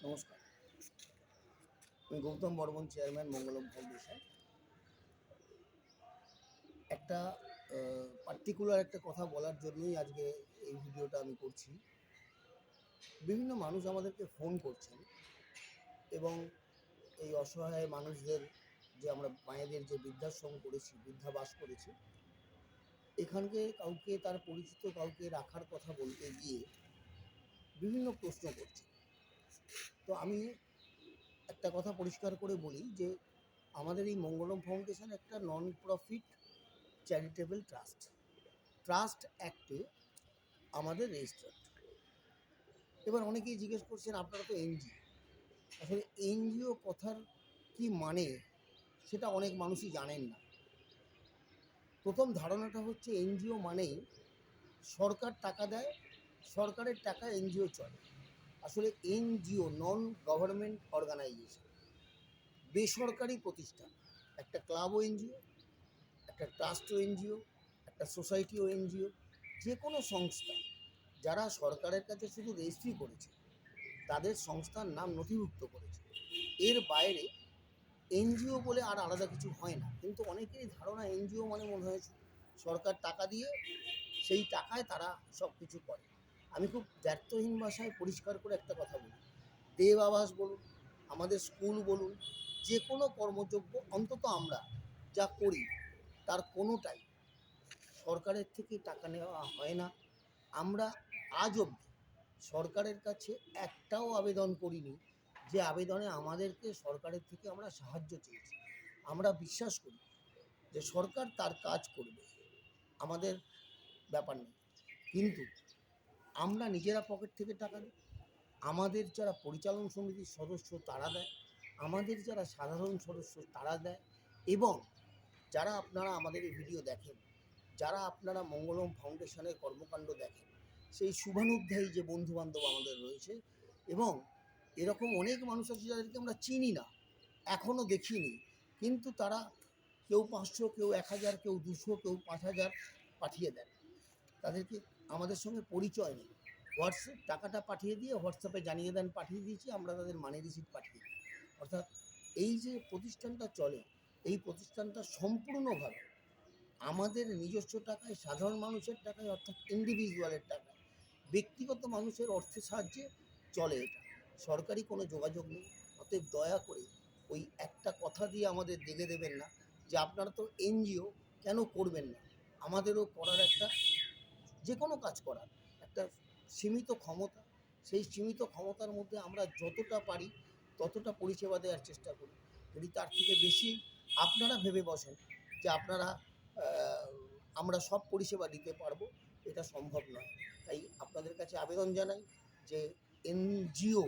নমস্কার, আমি Gautam Barman, chairman, Mangalam foundation. একটা পার্টিকুলার একটা কথা বলার জন্যই আজকে এই ভিডিওটা আমি করছি। বিভিন্ন মানুষ আমাদেরকে ফোন করছেন এবং এই অসহায় মানুষদের, যে আমরা মায়েদের যে বৃদ্ধাশ্রম করেছি, বৃদ্ধাবাস করেছি, এখানকে কাউকে, তার পরিচিত কাউকে রাখার কথা বলতে গিয়ে বিভিন্ন প্রশ্ন করছে। তো আমি একটা কথা পরিষ্কার করে বলি যে আমাদের এই মঙ্গলম ফাউন্ডেশন একটা নন প্রফিট চ্যারিটেবল ট্রাস্ট অ্যাক্টে আমাদের রেজিস্টার্ড। এবার অনেকেই জিজ্ঞেস করছেন, আপনারা তো এনজিও। আসলে এনজিও কথার কি মানে সেটা অনেক মানুষই জানেন না। প্রথম ধারণাটা হচ্ছে এনজিও মানেই সরকার টাকা দেয়, সরকারের টাকা এনজিও চলে। আসলে এনজিও নন গভর্নমেন্ট অর্গানাইজেশন, বেসরকারি প্রতিষ্ঠান। একটা ক্লাবও এনজিও, একটা ট্রাস্টও এনজিও, একটা সোসাইটিও এনজিও। যে কোনো সংস্থা যারা সরকারের কাছে শুধু রেজিস্ট্রি করেছে, তাদের সংস্থার নাম নথিভুক্ত করেছে, এর বাইরে এনজিও বলে আর আলাদা কিছু হয় না। কিন্তু অনেকেরই ধারণা এনজিও মানে মনে হয় সরকার টাকা দিয়ে সেই টাকায় তারা সব কিছু করে। আমি খুব দ্ব্যর্থহীন ভাষায় পরিষ্কার করে একটা কথা বলি, দেব আবাস বলুন, আমাদের স্কুল বলুন, যে কোনো কর্মযোগ্য অন্তত আমরা যা করি তার কোনোটাই সরকারের থেকে টাকা নেওয়া হয় না। আমরা আজ অবধি সরকারের কাছে একটাও আবেদন করিনি যে আবেদনে আমাদেরকে সরকারের থেকে আমরা সাহায্য চেয়েছি। আমরা বিশ্বাস করি যে সরকার তার কাজ করবে, আমাদের ব্যাপার নেই। কিন্তু আমরা নিজেরা পকেট থেকে টাকা দিই, আমাদের যারা পরিচালন সমিতির সদস্য তারা দেয়, আমাদের যারা সাধারণ সদস্য তারা দেয়, এবং যারা আপনারা আমাদের এই ভিডিও দেখেন, যারা আপনারা মঙ্গলম ফাউন্ডেশনের কর্মকাণ্ড দেখেন, সেই শুভানুধ্যায়ী যে বন্ধুবান্ধব আমাদের রয়েছে, এবং এরকম অনেক মানুষ আছে যাদেরকে আমরা চিনি না, এখনও দেখিনি, কিন্তু তারা কেউ 500, কেউ 1000, কেউ 200, কেউ 5000 পাঠিয়ে দেন। তাদেরকে আমাদের সঙ্গে পরিচয় নেই, টাকাটা পাঠিয়ে দিয়ে হোয়াটসঅ্যাপে জানিয়ে দেন পাঠিয়ে দিয়েছি, আমরা তাদের মানি রিসিট পাঠিয়ে দিই। অর্থাৎ এই যে প্রতিষ্ঠানটা চলে, এই প্রতিষ্ঠানটা সম্পূর্ণভাবে আমাদের নিজস্ব টাকায়, সাধারণ মানুষের টাকায়, অর্থাৎ ইন্ডিভিজুয়ালের টাকায়, ব্যক্তিগত মানুষের অর্থের সাহায্যে চলে। এটা সরকারি কোনো যোগাযোগ নেই। অতএব দয়া করে ওই একটা কথা দিয়ে আমাদের দেখে দেবেন না যে আপনারা তো এনজিও, কেন করবেন না। আমাদেরও করার একটা, যে কোনো কাজ করার একটা সীমিত ক্ষমতা, সেই সীমিত ক্ষমতার মধ্যে আমরা যতটা পারি ততটা পরিষেবা দেওয়ার চেষ্টা করি। যদি তার থেকে বেশি আপনারা ভেবে বসেন যে আপনারা আমরা সব পরিষেবা দিতে পারবো, এটা সম্ভব নয়। তাই আপনাদের কাছে আবেদন জানাই যে এনজিও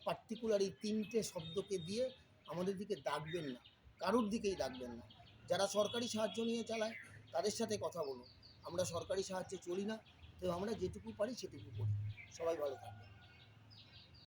পার্টিকুলার এই 3টে শব্দকে দিয়ে আমাদের দিকে ডাকবেন না, কারোর দিকেই ডাকবেন না। যারা সরকারি সাহায্য নিয়ে চালায় তাদের সাথে কথা বলুন। আমরা সরকারি সাহায্যে চলি না, তো আমরা যেটুকু পারি সেটুকু করি। সবাই ভালো থাকবেন।